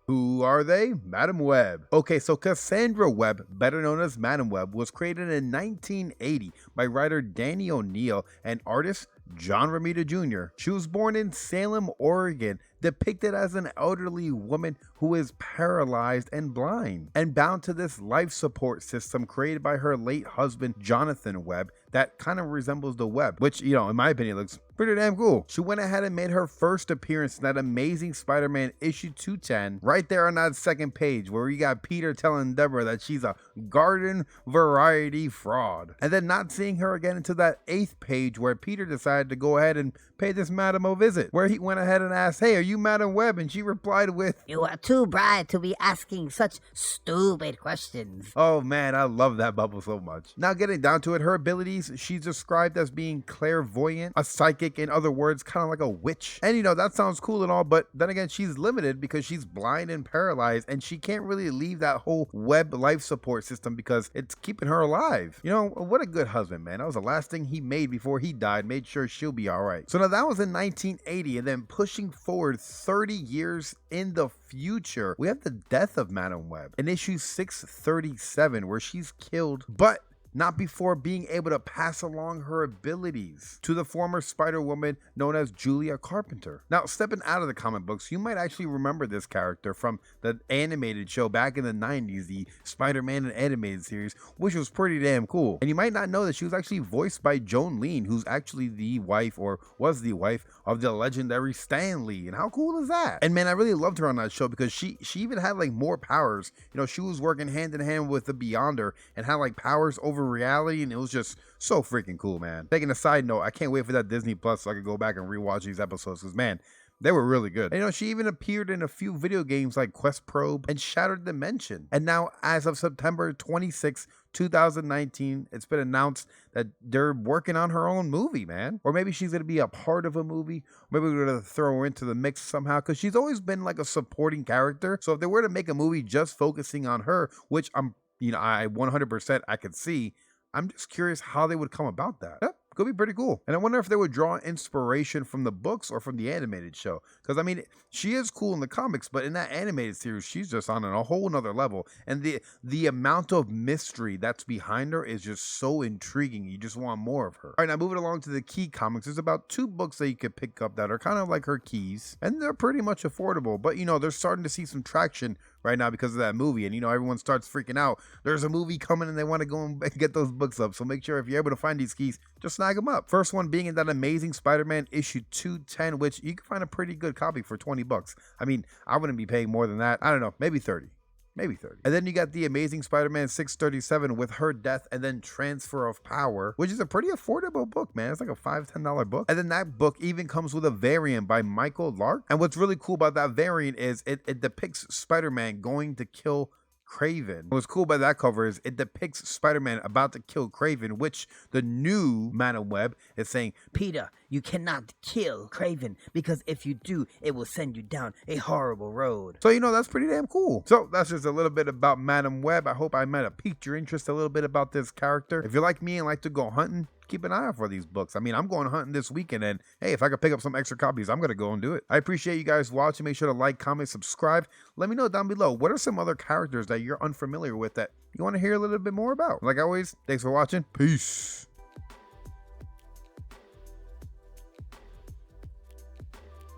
Who are they? Madam Web. Okay, so Cassandra Webb, better known as Madam Web, was created in 1980 by writer Danny O'Neill and artist John Romita Jr. She was born in Salem, Oregon, depicted as an elderly woman who is paralyzed and blind, and bound to this life support system created by her late husband, Jonathan Webb, that kind of resembles the web, which, in my opinion, looks pretty damn cool. She went ahead and made her first appearance in that Amazing Spider-Man issue 210, right there on that second page, where we got Peter telling Deborah that she's a garden variety fraud. And then not seeing her again until that 8th page, where Peter decided to go ahead and pay this madam a visit, where he went ahead and asked, "Hey, are you Madam Web?" And she replied with, "You are too bright to be asking such stupid questions." Oh man, I love that bubble so much. Now getting down to it, her abilities, she's described as being clairvoyant, a psychic, in other words, kind of like a witch. And that sounds cool and all, but then again, she's limited because she's blind and paralyzed, and she can't really leave that whole web life support system because it's keeping her alive. What a good husband, man. That was the last thing he made before he died, made sure she'll be all right. So now that was in 1980, and then pushing forward 30 years in the future, we have the death of Madam Web in issue 637, where she's killed, but not before being able to pass along her abilities to the former Spider-Woman known as Julia Carpenter. Now, stepping out of the comic books, you might actually remember this character from the animated show back in the 90s, the Spider-Man animated series, which was pretty damn cool. And you might not know that she was actually voiced by Joan Lean, who's actually the wife, or was the wife, of the legendary Stan Lee. And how cool is that? And man, I really loved her on that show because she even had like more powers. She was working hand in hand with the Beyonder and had like powers over reality, and it was just so freaking cool, man. Taking a side note, I can't wait for that Disney Plus so I could go back and rewatch these episodes because man, they were really good. And, she even appeared in a few video games like Quest Probe and Shattered Dimension. And now, as of September 26, 2019, it's been announced that they're working on her own movie, man. Or maybe she's going to be a part of a movie. Maybe we're going to throw her into the mix somehow, because she's always been like a supporting character. So if they were to make a movie just focusing on her, which I 100% I could see, I'm just curious how they would come about that. Yep, could be pretty cool. And I wonder if they would draw inspiration from the books or from the animated show. Because, she is cool in the comics, but in that animated series, she's just on a whole nother level. And the amount of mystery that's behind her is just so intriguing. You just want more of her. All right, now moving along to the key comics. There's about 2 books that you could pick up that are kind of like her keys. And they're pretty much affordable. But, they're starting to see some traction right now because of that movie, and everyone starts freaking out. There's a movie coming and they want to go and get those books up, so make sure if you're able to find these keys, just snag them up. First one being in that Amazing Spider-Man issue 210, which you can find a pretty good copy for $20. I wouldn't be paying more than that. I don't know, maybe 30. And then you got the Amazing Spider-Man 637 with her death and then Transfer of Power, which is a pretty affordable book, man. It's like a $5-10 book. And then that book even comes with a variant by Michael Lark. And what's really cool about that variant is it depicts Spider-Man going to kill Craven. What's cool about that cover is it depicts Spider-Man about to kill Craven, which the new Madam Web is saying, "Peter, you cannot kill Craven, because if you do, it will send you down a horrible road." So, that's pretty damn cool. So that's just a little bit about Madam Web. I hope I might have piqued your interest a little bit about this character. If you're like me and like to go hunting, keep an eye out for these books. I'm going hunting this weekend, and hey, if I could pick up some extra copies, I'm going to go and do it. I appreciate you guys watching. Make sure to like, comment, subscribe. Let me know down below, what are some other characters that you're unfamiliar with that you want to hear a little bit more about? Like always, thanks for watching. Peace.